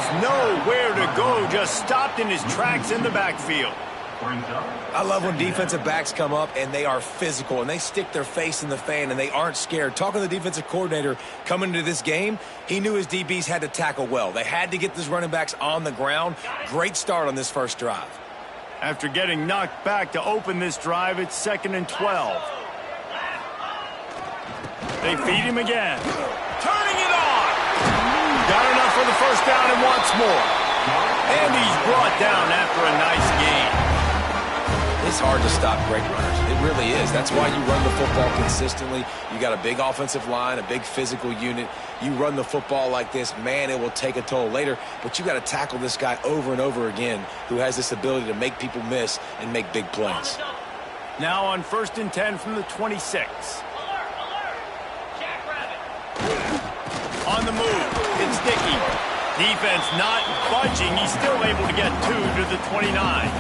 was nowhere to go, just stopped in his tracks in the backfield. I love when defensive backs come up and they are physical and they stick their face in the fan and they aren't scared. Talking to the defensive coordinator coming into this game, he knew his DBs had to tackle well. They had to get these running backs on the ground. Great start on this first drive. After getting knocked back to open this drive, it's 2nd and 12. They feed him again. Turning it on. Got enough for the first down and wants more. And he's brought down after a nice gain. It's hard to stop great runners. It really is. That's why you run the football consistently. You got a big offensive line, a big physical unit. You run the football like this, man, it will take a toll later. But you got to tackle this guy over and over again who has this ability to make people miss and make big plays. Now on 1st and 10 from the 26. On the move, it's Dickey. Defense not budging. He's still able to get 2 to the 29.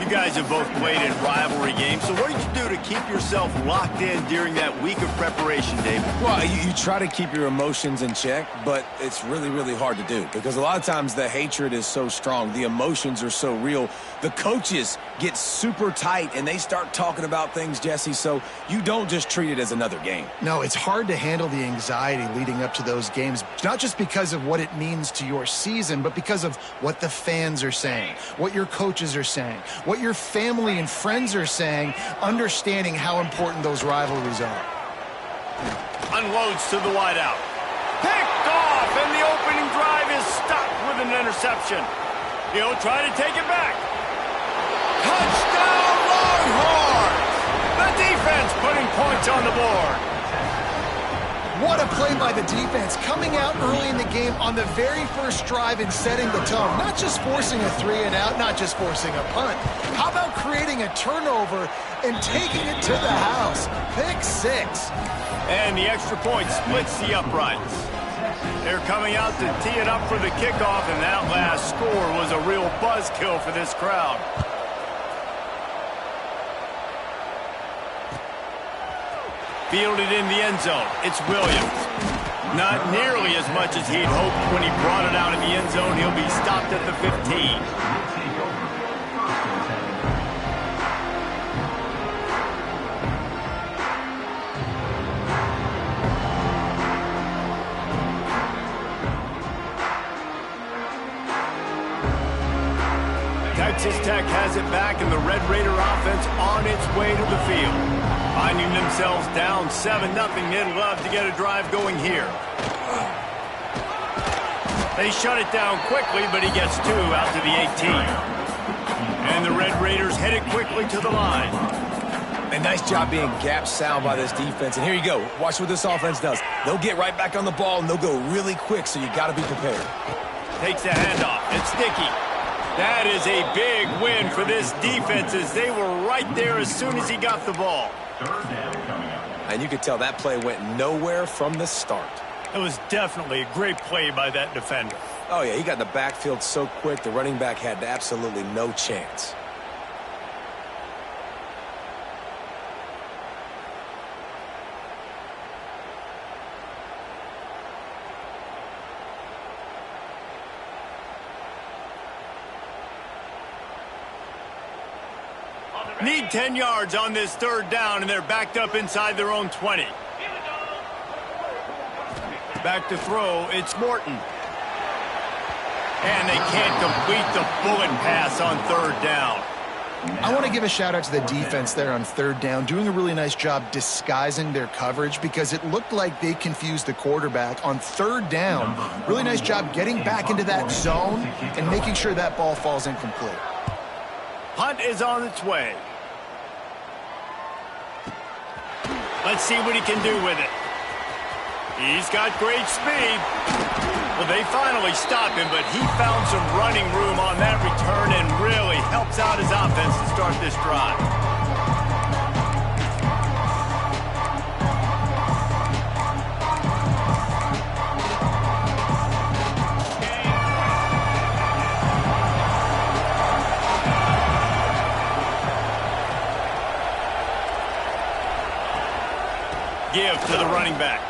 You guys have both played in rivalry games, so what did you do to keep yourself locked in during that week of preparation, David? Well, you try to keep your emotions in check, but it's really, really hard to do because a lot of times the hatred is so strong. The emotions are so real. The coaches get super tight, and they start talking about things, Jesse, so you don't just treat it as another game. No, it's hard to handle the anxiety leading up to those games, not just because of what it means to your season, but because of what the fans are saying, what your coaches are saying, what your family and friends are saying, understanding how important those rivalries are. Unloads to the wideout. Picked off, and the opening drive is stopped with an interception. He'll try to take it back. Touchdown, Longhorns! The defense putting points on the board. What a play by the defense, coming out early in the game on the very first drive and setting the tone. Not just forcing a 3-and-out, not just forcing a punt. How about creating a turnover and taking it to the house? Pick 6. And the extra point splits the uprights. They're coming out to tee it up for the kickoff, and that last score was a real buzzkill for this crowd. Fielded in the end zone. It's Williams. Not nearly as much as he'd hoped when he brought it out in the end zone. He'll be stopped at the 15. Texas Tech has it back, and the Red Raider offense on its way to the field. Finding themselves down 7-0, they'd love to get a drive going here. They shut it down quickly, but he gets 2 out to the 18. And the Red Raiders head it quickly to the line. A nice job being gap sound by this defense. And here you go. Watch what this offense does. They'll get right back on the ball, and they'll go really quick, so you got to be prepared. Takes the handoff. It's Dickey. That is a big win for this defense, as they were right there as soon as he got the ball. And you could tell that play went nowhere from the start. It was definitely a great play by that defender. Oh, yeah, he got in the backfield so quick, the running back had absolutely no chance. Need 10 yards on this 3rd down, and they're backed up inside their own 20. Back to throw, it's Morton. And they can't complete the bullet pass on 3rd down. I want to give a shout out to the defense there on 3rd down, doing a really nice job disguising their coverage because it looked like they confused the quarterback on 3rd down. Really nice job getting back into that zone and making sure that ball falls incomplete. Punt is on its way. Let's see what he can do with it. He's got great speed. Well, they finally stopped him, but he found some running room on that return and really helps out his offense to start this drive. Give to the running back.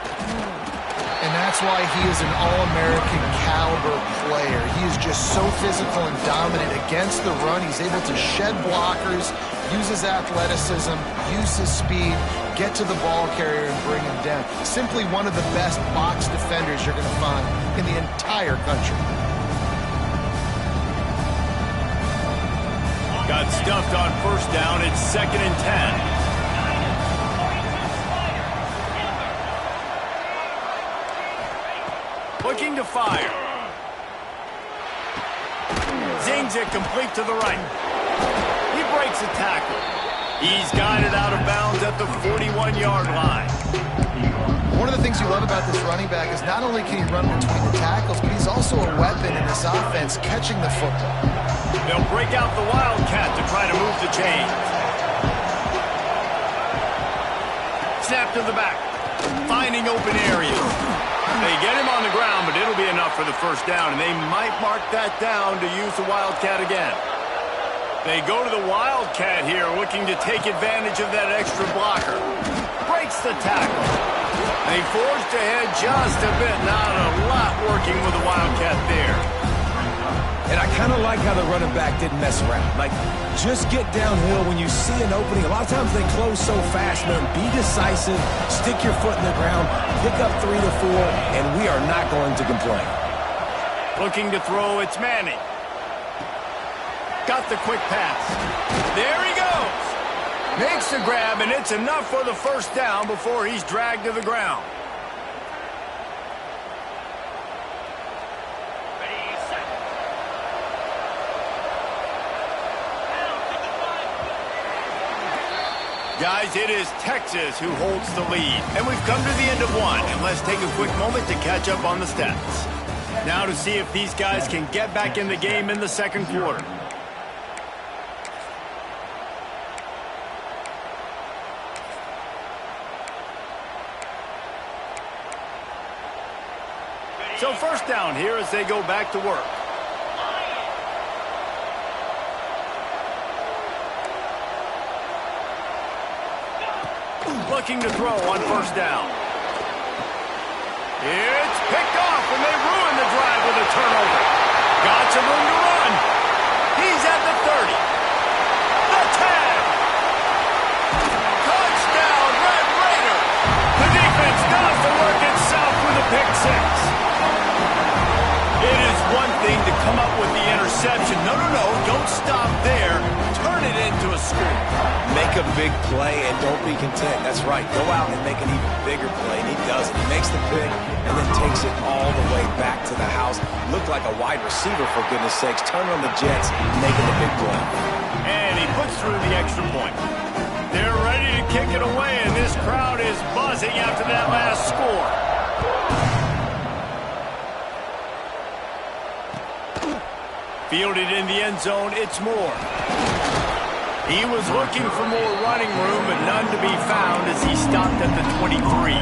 And that's why he is an All-American caliber player. He is just so physical and dominant against the run. He's able to shed blockers, use his athleticism, use his speed, get to the ball carrier and bring him down. Simply one of the best box defenders you're going to find in the entire country. Got stuffed on first down. It's 2nd and 10. Looking to fire. Zings it complete to the right. He breaks a tackle. He's got it out of bounds at the 41-yard line. One of the things you love about this running back is not only can he run between the tackles, but he's also a weapon in this offense catching the football. They'll break out the Wildcat to try to move the chains. Snap to the back. Finding open areas. They get him on the ground, but it'll be enough for the first down, and they might mark that down to use the Wildcat again. They go to the Wildcat here, looking to take advantage of that extra blocker. Breaks the tackle. They forged ahead just a bit. Not a lot working with the Wildcat there. And I kind of like how the running back didn't mess around. Like, just get downhill when you see an opening. A lot of times they close so fast, man. Be decisive, stick your foot in the ground, pick up 3 to 4, and we are not going to complain. Looking to throw, it's Manning. Got the quick pass. There he goes. Makes the grab, and it's enough for the first down before he's dragged to the ground. Guys, it is Texas who holds the lead. And we've come to the end of one. And let's take a quick moment to catch up on the stats. Now to see if these guys can get back in the game in the second quarter. So first down here as they go back to work. Looking to throw on first down. It's picked off, and they ruin the drive with a turnover. Got some room to run. He's at the 30. The tag. Touchdown, Red Raiders. The defense does the work itself with a pick six. It is one thing to come up with the interception. No, don't stop there. Turn it into a score. Make a big play and don't be content. That's right. Go out and make an even bigger play. And he does it. He makes the pick and then takes it all the way back to the house. Looked like a wide receiver, for goodness sakes. Turn on the Jets, making the big play. And he puts through the extra point. They're ready to kick it away, and this crowd is buzzing after that last score. Fielded in the end zone, it's Moore. He was looking for more running room, but none to be found as he stopped at the 23.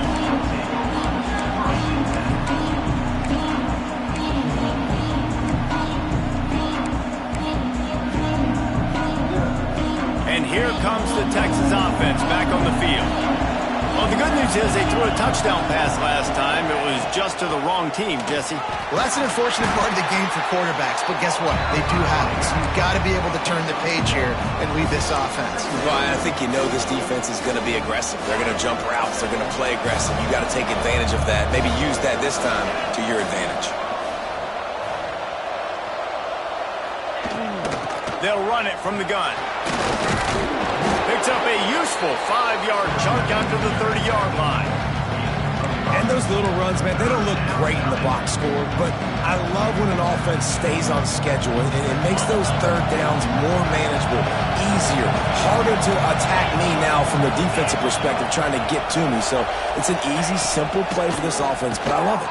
And here comes the Texas offense back on the field. Well, the good news is they threw a touchdown pass last time. It was just to the wrong team, Jesse. Well, that's an unfortunate part of the game for quarterbacks, but guess what? They do have it, so you've got to be able to turn the page here and lead this offense. Well, I think you know this defense is going to be aggressive. They're going to jump routes. They're going to play aggressive. You got to take advantage of that. Maybe use that this time to your advantage. They'll run it from the gun. Picks up a useful 5-yard chunk out to the 30-yard line. And those little runs, man, they don't look great in the box score, but I love when an offense stays on schedule, and it makes those third downs more manageable, easier, harder to attack me now from the defensive perspective trying to get to me. So it's an easy, simple play for this offense, but I love it.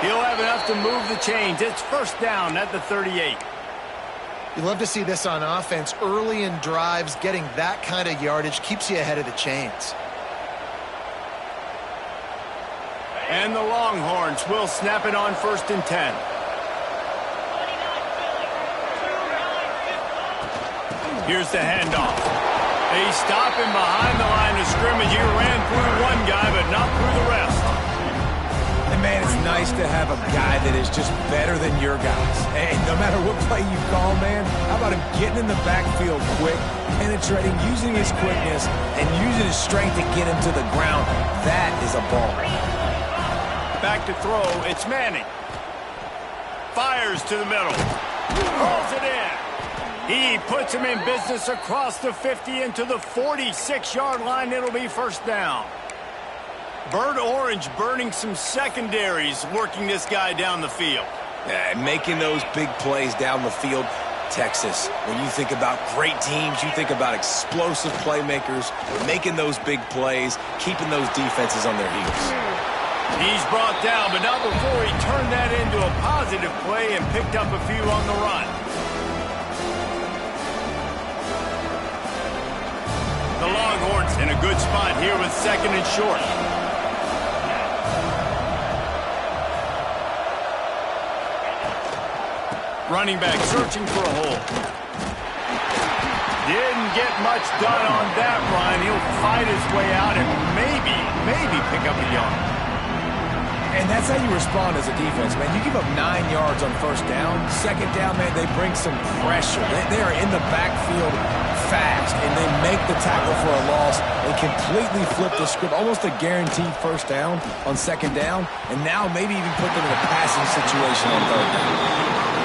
He'll have enough to move the chains. It's first down at the 38. You love to see this on offense. Early in drives, getting that kind of yardage keeps you ahead of the chains. And the Longhorns will snap it on first and 10. Here's the handoff. They stop him behind the line of scrimmage. He ran through one guy, but not through the rest. nice to have a guy that is just better than your guys. And no matter what play you call, man, how about him getting in the backfield quick, penetrating, using his quickness, and using his strength to get him to the ground? That is a ball. Back to throw, it's Manning. Fires to the middle. Rolls it in. He puts him in business across the 50 into the 46-yard line. It'll be first down. Bird Orange burning some secondaries, working this guy down the field. Making those big plays down the field. Texas, when you think about great teams, you think about explosive playmakers, making those big plays, keeping those defenses on their heels. He's brought down, but not before he turned that into a positive play and picked up a few on the run. The Longhorns in a good spot here with second and short. Running back searching for a hole. Didn't get much done on that run. He'll fight his way out and maybe pick up a yard. And that's how you respond as a defense, man. You give up 9 yards on first down. Second down, man, they bring some pressure. They are in the backfield fast, and they make the tackle for a loss. They completely flip the script, almost a guaranteed first down on second down, and now maybe even put them in a passing situation on third down.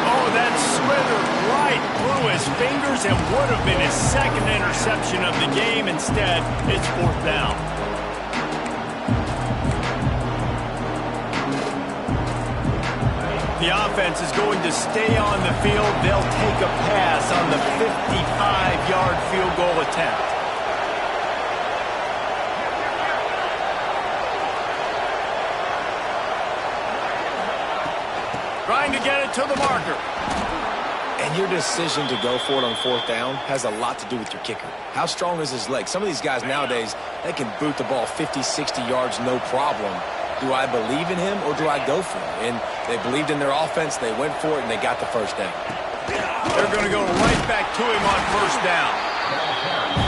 Oh, that slithered right through his fingers and would have been his second interception of the game. Instead, it's fourth down. The offense is going to stay on the field. They'll take a pass on the 55-yard field goal attempt. Trying to get it to the marker. And your decision to go for it on fourth down has a lot to do with your kicker. How strong is his leg? Some of these guys nowadays, they can boot the ball 50, 60 yards, no problem. Do I believe in him or do I go for it? And they believed in their offense, they went for it, and they got the first down. They're going to go right back to him on first down.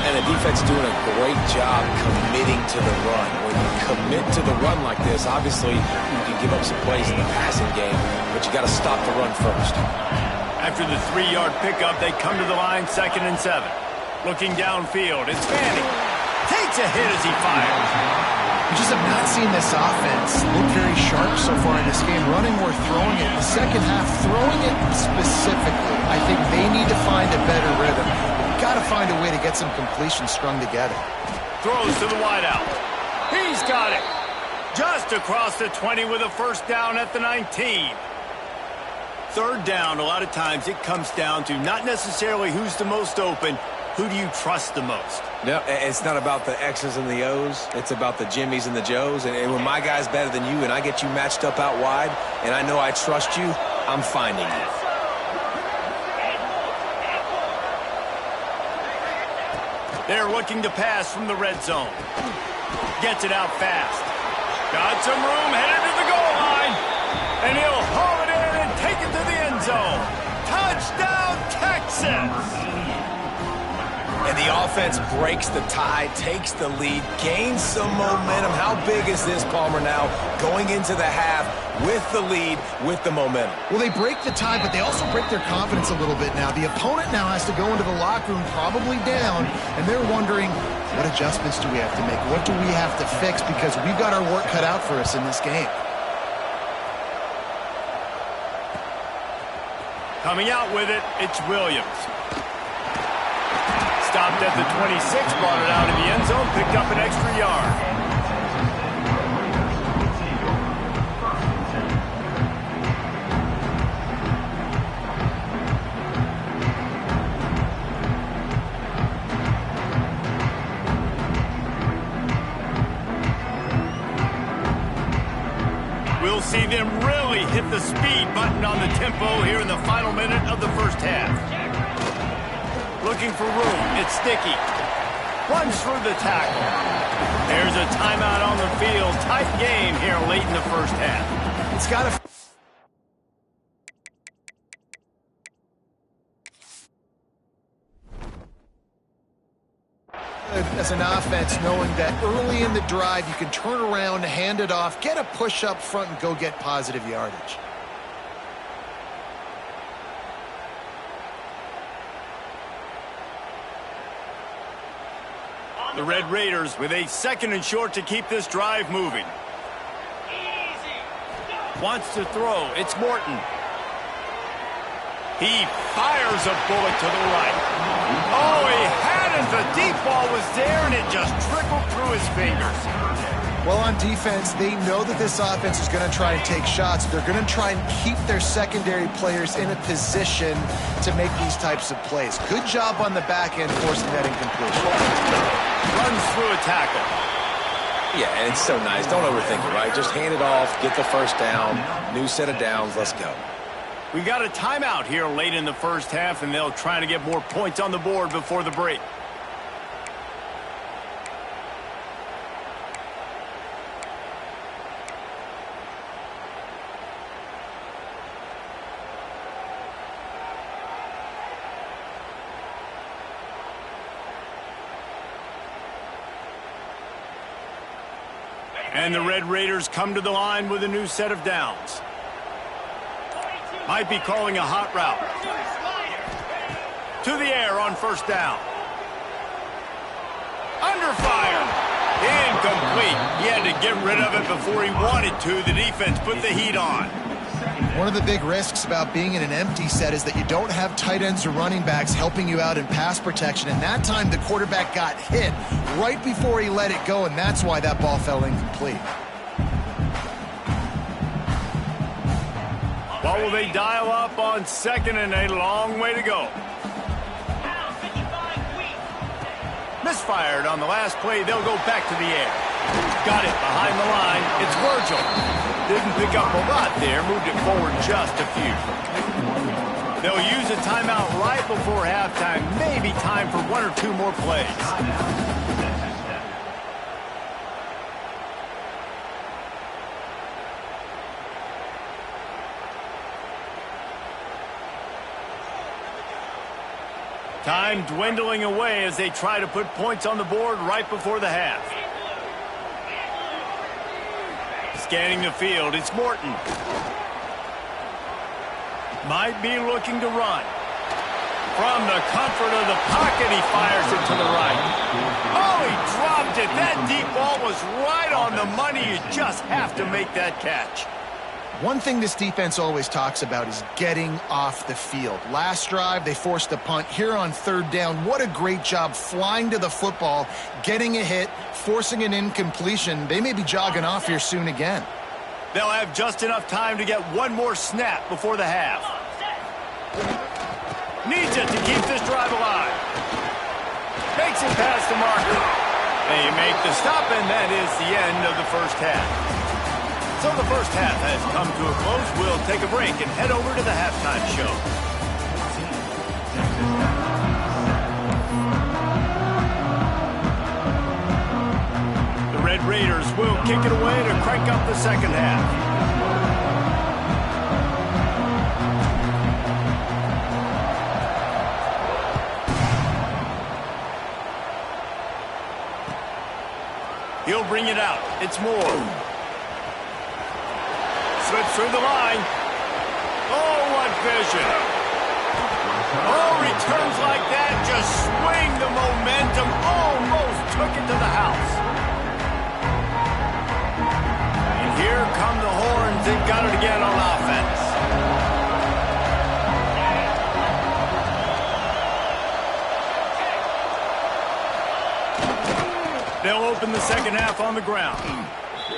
And the defense doing a great job committing to the run. When you commit to the run like this, obviously you can give up some plays in the passing game, but you got to stop the run first. After the 3-yard pickup, they come to the line, 2nd and 7. Looking downfield, it's Manning. Takes a hit as he fires. We just have not seen this offense look very sharp so far in this game, running or throwing it. The second half, throwing it specifically, I think they need to find a better rhythm. We've got to find a way to get some completions strung together. Throws to the wideout. He's got it. Just across the 20 with a first down at the 19. Third down, a lot of times it comes down to not necessarily who's the most open, who do you trust the most? No, it's not about the X's and the O's. It's about the Jimmys and the Joes. And when my guy's better than you and I get you matched up out wide and I know I trust you, I'm finding you. They're looking to pass from the red zone. Gets it out fast. Got some room, headed to the goal line. And he'll haul it in and take it to the end zone. Touchdown, Texas! And the offense breaks the tie, takes the lead, gains some momentum. How big is this, Palmer, now going into the half with the lead, with the momentum? Well, they break the tie, but they also break their confidence a little bit now. The opponent now has to go into the locker room probably down, and they're wondering, what adjustments do we have to make? What do we have to fix? Because we've got our work cut out for us in this game. Coming out with it, it's Williams. Stopped at the 26, brought it out in the end zone, picked up an extra yard. We'll see them really hit the speed button on the tempo here in the final minute of the first half. Looking for room. It's Sticky. Runs through the tackle. There's a timeout on the field. Tight game here late in the first half. It's got to... As an offense, knowing that early in the drive, you can turn around, hand it off, get a push up front, and go get positive yardage. The Red Raiders with a 2nd and short to keep this drive moving. Wants to throw. It's Morton. He fires a bullet to the right. Oh, he had it. The deep ball was there, and it just trickled through his fingers. Well, on defense, they know that this offense is going to try and take shots. They're going to try and keep their secondary players in a position to make these types of plays. Good job on the back end forcing that incompletion. Runs through a tackle. Yeah, and it's so nice. Don't overthink it, right? Just hand it off, get the first down, new set of downs, let's go. We got a timeout here late in the first half, and they'll try to get more points on the board before the break. And the Red Raiders come to the line with a new set of downs. Might be calling a hot route. To the air on first down. Under fire. Incomplete. He had to get rid of it before he wanted to. The defense put the heat on. One of the big risks about being in an empty set is that you don't have tight ends or running backs helping you out in pass protection. And that time the quarterback got hit right before he let it go, and that's why that ball fell incomplete. What will they dial up on 2nd and a long way to go? Misfired on the last play. They'll go back to the air. Got it behind the line. It's Virgil. Didn't pick up a lot there. Moved it forward just a few. They'll use a timeout right before halftime. Maybe time for 1 or 2 more plays. Time dwindling away as they try to put points on the board right before the half. Scanning the field, it's Morton. Might be looking to run. From the comfort of the pocket, he fires it to the right. Oh, he dropped it. That deep ball was right on the money. You just have to make that catch. One thing this defense always talks about is getting off the field. Last drive, they forced a punt. Here on 3rd down, what a great job flying to the football, getting a hit, forcing an incompletion. They may be jogging off here soon again. They'll have just enough time to get 1 more snap before the half. Needs it to keep this drive alive. Makes it past the marker. They make the stop, and that is the end of the first half. So the first half has come to a close. We'll take a break and head over to the halftime show. The Red Raiders will kick it away to crank up the second half. He'll bring it out. It's Moore. Slips through the line. Oh, what vision. Oh, returns like that just swing the momentum. Almost took it to the house. And here come the horns. They've got it again on offense. They'll open the second half on the ground.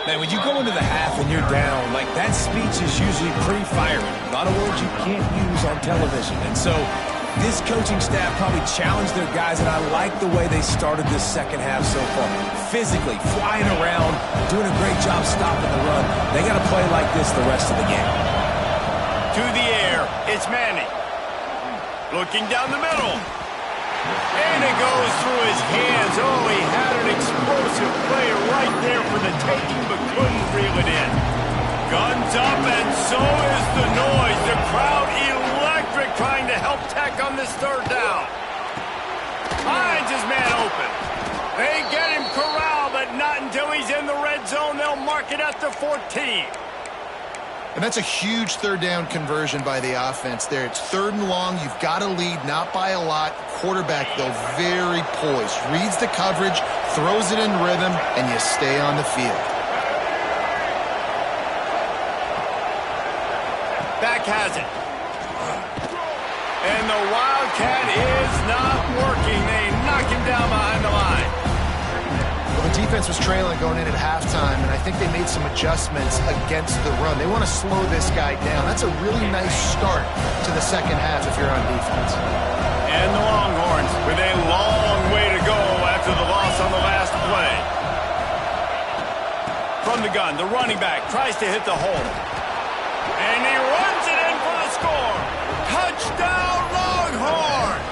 Man, when you go into the half and you're down, like that speech is usually pretty fiery. A lot of words you can't use on television. And so this coaching staff probably challenged their guys, and I like the way they started this second half so far. Physically, flying around, doing a great job stopping the run. They got to play like this the rest of the game. To the air, it's Manning. Looking down the middle. And it goes through his hands. Oh, he had an explosive play right there for the taking, but couldn't reel it in. Guns up, and so is the noise. The crowd electric, trying to help Tech on this 3rd down. Finds his man open. They get him corralled, but not until he's in the red zone. They'll mark it at the 14. And that's a huge third down conversion by the offense there. It's 3rd and long. You've got to lead, not by a lot. Quarterback, though, very poised. Reads the coverage, throws it in rhythm, and you stay on the field. Back has it. And the Wildcat is not working. They knock him down behind the line. Well, the defense was trailing going in at halftime, and I think they made some adjustments against the run. They want to slow this guy down. That's a really nice start to the second half if you're on defense. And the Longhorns with a long way to go after the loss on the last play. From the gun, the running back tries to hit the hole. And he runs it in for the score. Touchdown, Longhorns!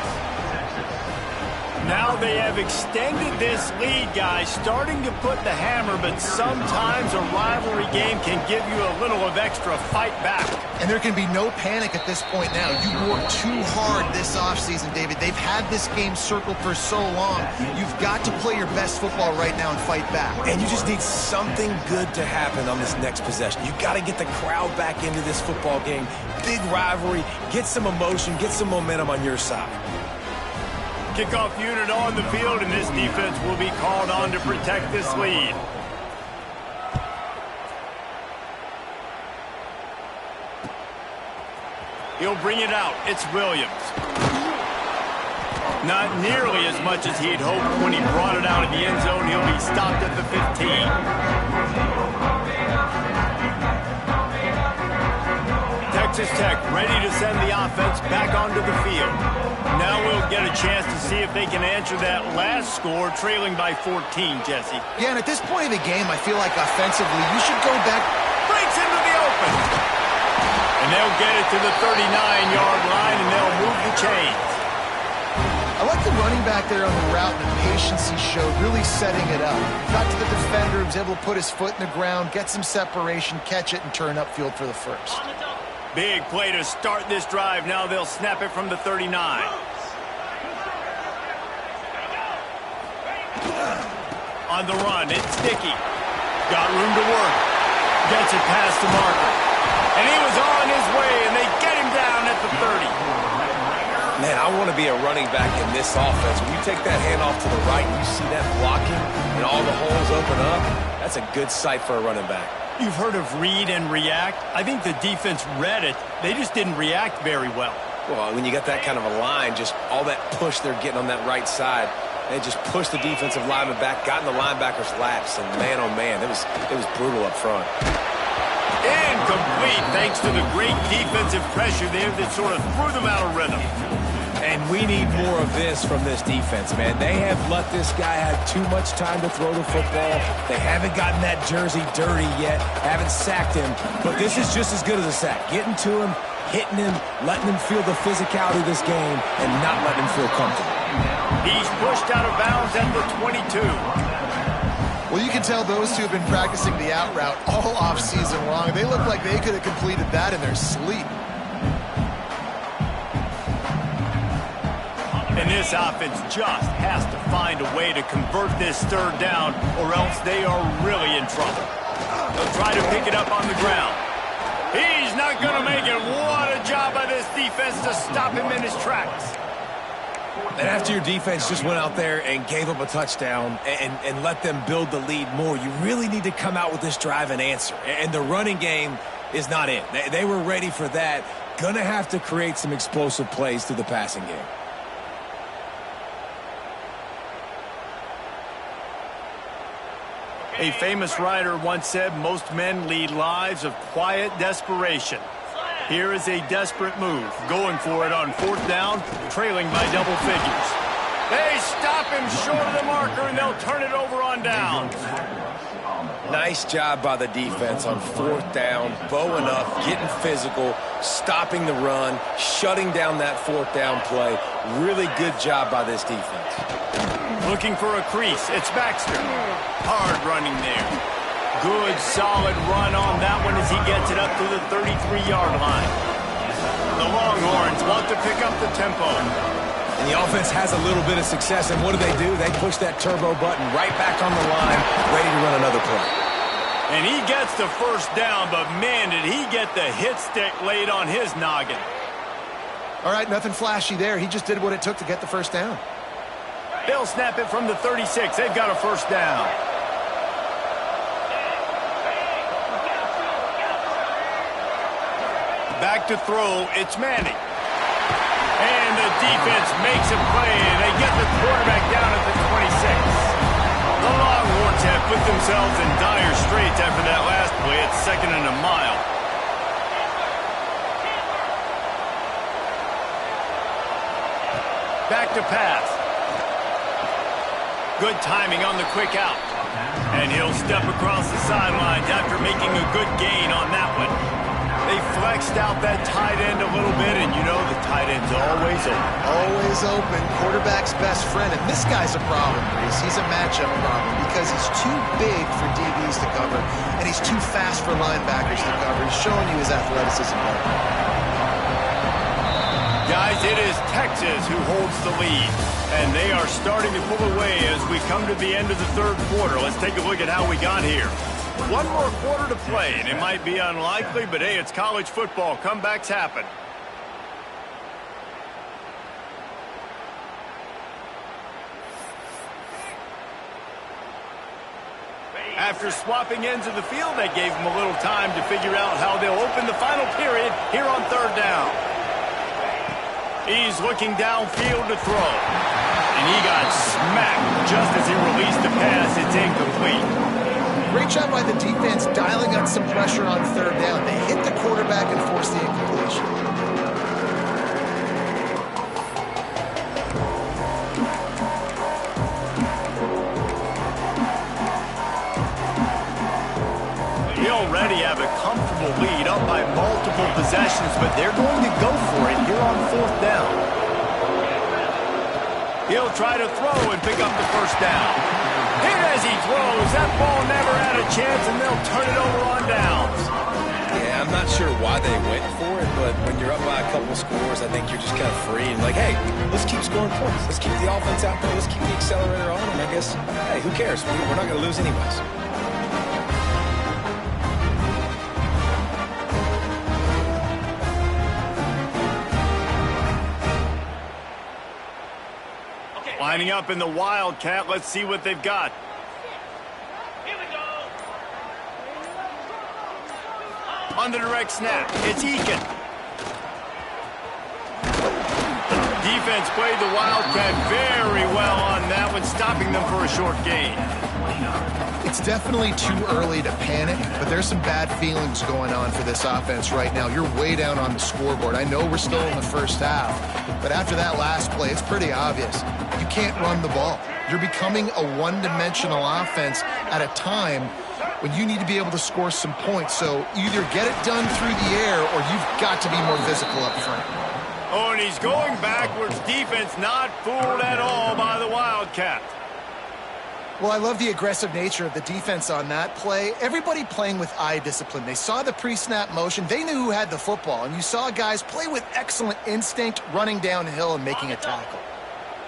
Now they have extended this lead, guys, starting to put the hammer, but sometimes a rivalry game can give you a little of extra fight back. And there can be no panic at this point now. You worked too hard this offseason, David. They've had this game circled for so long. You've got to play your best football right now and fight back. And you just need something good to happen on this next possession. You got to get the crowd back into this football game. Big rivalry. Get some emotion. Get some momentum on your side. Kickoff unit on the field, and this defense will be called on to protect this lead. He'll bring it out. It's Williams. Not nearly as much as he'd hoped when he brought it out in the end zone. He'll be stopped at the 15. Texas Tech ready to send the offense back onto the field. Now we'll get a chance to see if they can answer that last score, trailing by 14, Jesse. Yeah, and at this point of the game, I feel like offensively, you should go back. Breaks into the open. And they'll get it to the 39-yard line, and they'll move the chains. I like the running back there on the route and the patience he showed, really setting it up. Got to the defender, was able to put his foot in the ground, get some separation, catch it, and turn upfield for the first. Big play to start this drive. Now they'll snap it from the 39. On the run, it's Sticky. Got room to work. Gets it past the marker. And he was on his way, and they get him down at the 30. Man, I want to be a running back in this offense. When you take that handoff to the right and you see that blocking and all the holes open up, that's a good sight for a running back. You've heard of read and react. I think the defense read it. They just didn't react very well. Well, when you got that kind of a line, just all that push they're getting on that right side, they just pushed the defensive lineman back, got in the linebacker's laps, and man, oh man, it was brutal up front. Incomplete, thanks to the great defensive pressure there that sort of threw them out of rhythm. And we need more of this from this defense, man. They have let this guy have too much time to throw the football. They haven't gotten that jersey dirty yet, haven't sacked him. But this is just as good as a sack. Getting to him, hitting him, letting him feel the physicality of this game, and not letting him feel comfortable. He's pushed out of bounds at the 22. Well, you can tell those two have been practicing the out route all off-season long. They look like they could have completed that in their sleep. And this offense just has to find a way to convert this third down, or else they are really in trouble. They'll try to pick it up on the ground. He's not going to make it. What a job by this defense to stop him in his tracks. And after your defense just went out there and gave up a touchdown and let them build the lead more, you really need to come out with this drive and answer. And the running game is not it. They were ready for that. Going to have to create some explosive plays through the passing game. A famous writer once said, most men lead lives of quiet desperation. Here is a desperate move, going for it on fourth down, trailing by double figures. They stop him short of the marker, and they'll turn it over on downs. Nice job by the defense on fourth down, bowing up, getting physical, stopping the run, shutting down that fourth down play. Really good job by this defense. Looking for a crease, it's Baxter. Hard running there. Good, solid run on that one as he gets it up to the 33-yard line. The Longhorns want to pick up the tempo. And the offense has a little bit of success, and what do? They push that turbo button right back on the line, ready to run another play. And he gets the first down, but man, did he get the hit stick laid on his noggin. All right, nothing flashy there. He just did what it took to get the first down. They'll snap it from the 36. They've got a first down. Back to throw, it's Manning. And the defense makes a play, and they get the quarterback down at the 26. The Longhorns have put themselves in dire straits after that last play. It's 2nd and a mile. Back to pass. Good timing on the quick out. And he'll step across the sidelines after making a good gain on that one. They flexed out that tight end a little bit, and you know the tight end's always open. Always open. Quarterback's best friend. And this guy's a problem, Reese. He's a matchup problem because he's too big for DBs to cover, and he's too fast for linebackers to cover. He's showing you his athleticism better. Guys, it is Texas who holds the lead, and they are starting to pull away as we come to the end of the third quarter. Let's take a look at how we got here. One more quarter to play, and it might be unlikely, but hey, it's college football. Comebacks happen. After swapping ends of the field, they gave them a little time to figure out how they'll open the final period here on third down. He's looking downfield to throw, and he got smacked just as he released the pass. It's incomplete. Great job by the defense dialing up some pressure on third down. They hit the quarterback and forced the incompletion. They already have a comfortable lead up by multiple possessions, but they're going to go for it here on fourth down. He'll try to throw and pick up the first down. Hit as he throws. That ball never had a chance, and they'll turn it over on downs. Yeah, I'm not sure why they went for it, but when you're up by a couple scores, I think you're just kind of free and like, hey, let's keep scoring points. Let's keep the offense out there. Let's keep the accelerator on, and I guess, hey, who cares? We're not going to lose anyways. Lining up in the Wildcat. Let's see what they've got. Here we go. On the direct snap, it's Eakin. Defense played the Wildcat very well on that one, stopping them for a short gain. It's definitely too early to panic, but there's some bad feelings going on for this offense right now. You're way down on the scoreboard. I know we're still in the first half, but after that last play, it's pretty obvious. You can't run the ball. You're becoming a one-dimensional offense at a time when you need to be able to score some points. So either get it done through the air or you've got to be more physical up front. Oh, and he's going backwards. Defense not fooled at all by the Wildcat. Well, I love the aggressive nature of the defense on that play. Everybody playing with eye discipline. They saw the pre-snap motion. They knew who had the football. And you saw guys play with excellent instinct, running downhill and making a tackle.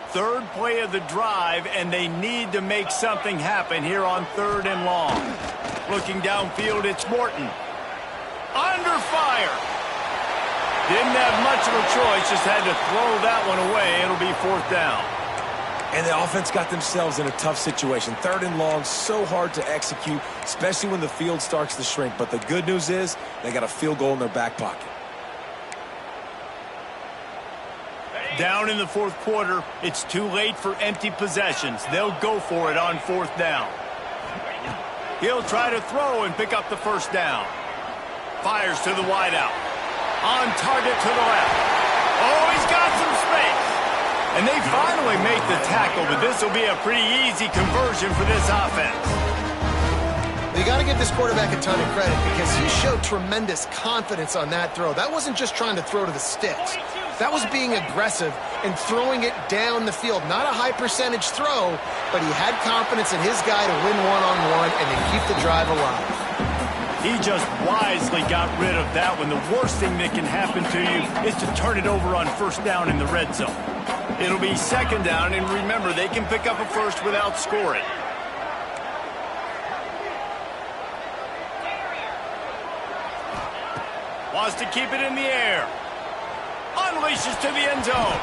Third play of the drive, and they need to make something happen here on third and long. Looking downfield, it's Morton. Under fire. Didn't have much of a choice, just had to throw that one away. It'll be fourth down. And the offense got themselves in a tough situation. Third and long, so hard to execute, especially when the field starts to shrink. But the good news is they got a field goal in their back pocket. Down in the fourth quarter, it's too late for empty possessions. They'll go for it on fourth down. He'll try to throw and pick up the first down. Fires to the wideout. On target to the left. Oh, he's got some space. And they finally make the tackle, but this will be a pretty easy conversion for this offense. You got to give this quarterback a ton of credit because he showed tremendous confidence on that throw. That wasn't just trying to throw to the sticks. That was being aggressive and throwing it down the field. Not a high percentage throw, but he had confidence in his guy to win one-on-one and to keep the drive alive. He just wisely got rid of that one. The worst thing that can happen to you is to turn it over on first down in the red zone. It'll be second down, and remember, they can pick up a first without scoring. Wants to keep it in the air. Unleashes to the end zone.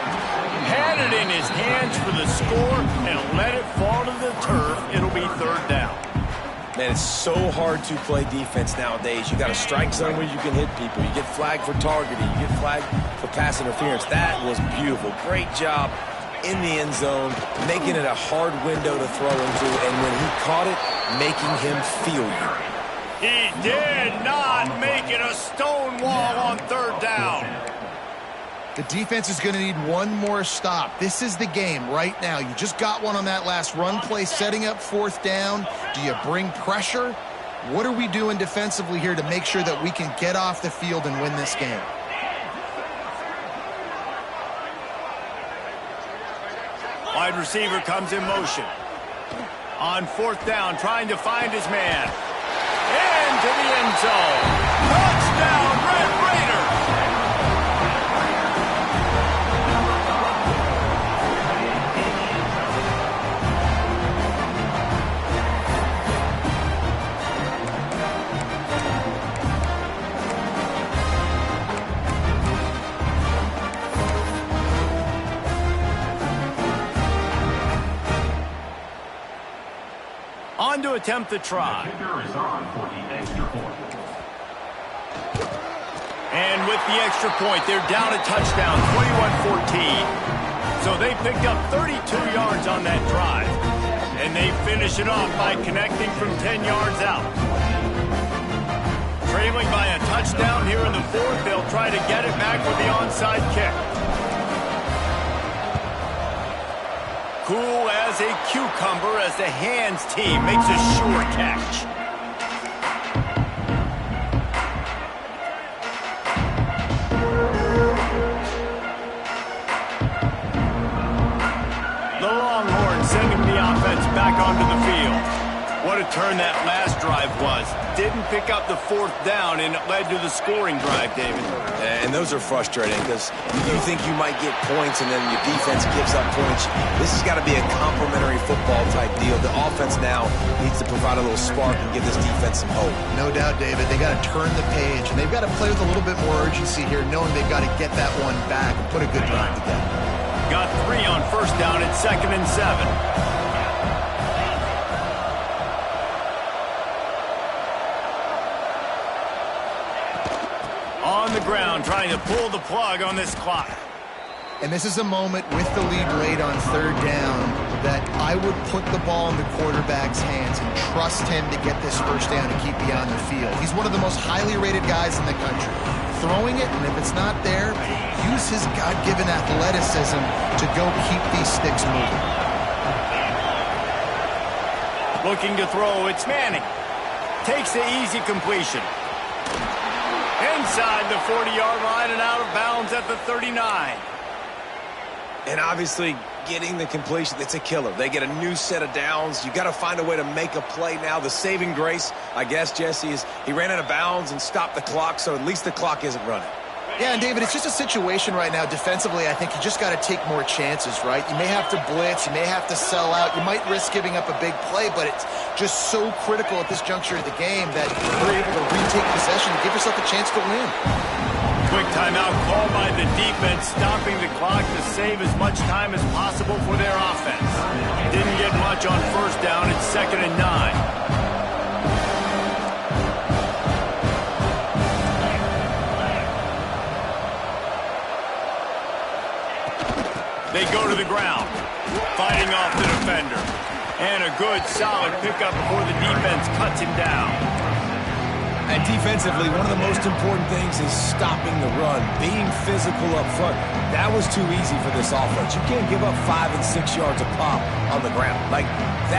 Had it in his hands for the score and let it fall to the turf. It'll be third down. Man, it's so hard to play defense nowadays. You got a strike zone where you can hit people. You get flagged for targeting. You get flagged for pass interference. That was beautiful. Great job in the end zone, making it a hard window to throw into, and when he caught it, making him feel you. He did not make it a stone wall on third down. The defense is going to need one more stop. This is the game right now. You just got one on that last run play, setting up fourth down. Do you bring pressure? What are we doing defensively here to make sure that we can get off the field and win this game? Wide receiver comes in motion. On fourth down, trying to find his man. Into the end zone. Touchdown, Red Raiders! On to attempt the try. And with the extra point, they're down a touchdown, 21-14. So they picked up 32 yards on that drive. And they finish it off by connecting from 10 yards out. Trailing by a touchdown here in the fourth, they'll try to get it back with the onside kick. Cool as a cucumber as the hands team makes a sure catch. The Longhorns sending the offense back onto the field. What a turn that last drive was. Didn't pick up the fourth down, and it led to the scoring drive, David. And those are frustrating because you think you might get points and then your defense gives up points. This has got to be a complementary football type deal. The offense now needs to provide a little spark and give this defense some hope. No doubt, David. They got to turn the page, and they've got to play with a little bit more urgency here, knowing they've got to get that one back and put a good drive together. Got 3 on first down at 2nd and 7. On the ground, trying to pull the plug on this clock. And this is a moment with the lead late on third down that I would put the ball in the quarterback's hands and trust him to get this first down and keep me on the field. He's one of the most highly rated guys in the country. Throwing it, and if it's not there, use his God-given athleticism to go keep these sticks moving. Looking to throw, it's Manning. Takes the easy completion. Inside the 40-yard line and out of bounds at the 39. And obviously, getting the completion, it's a killer. They get a new set of downs. You got to find a way to make a play now. The saving grace, I guess, Jesse, is he ran out of bounds and stopped the clock, so at least the clock isn't running. Yeah, and David, it's just a situation right now defensively. I think you just got to take more chances, right? You may have to blitz, you may have to sell out, you might risk giving up a big play, but it's just so critical at this juncture of the game that you're able to retake possession and give yourself a chance to win. Quick timeout called by the defense, stopping the clock to save as much time as possible for their offense. Didn't get much on first down. It's 2nd and 9. They go to the ground, fighting off the defender. And a good, solid pickup before the defense cuts him down. And defensively, one of the most important things is stopping the run, being physical up front. That was too easy for this offense. You can't give up 5 and 6 yards a pop on the ground. Like that.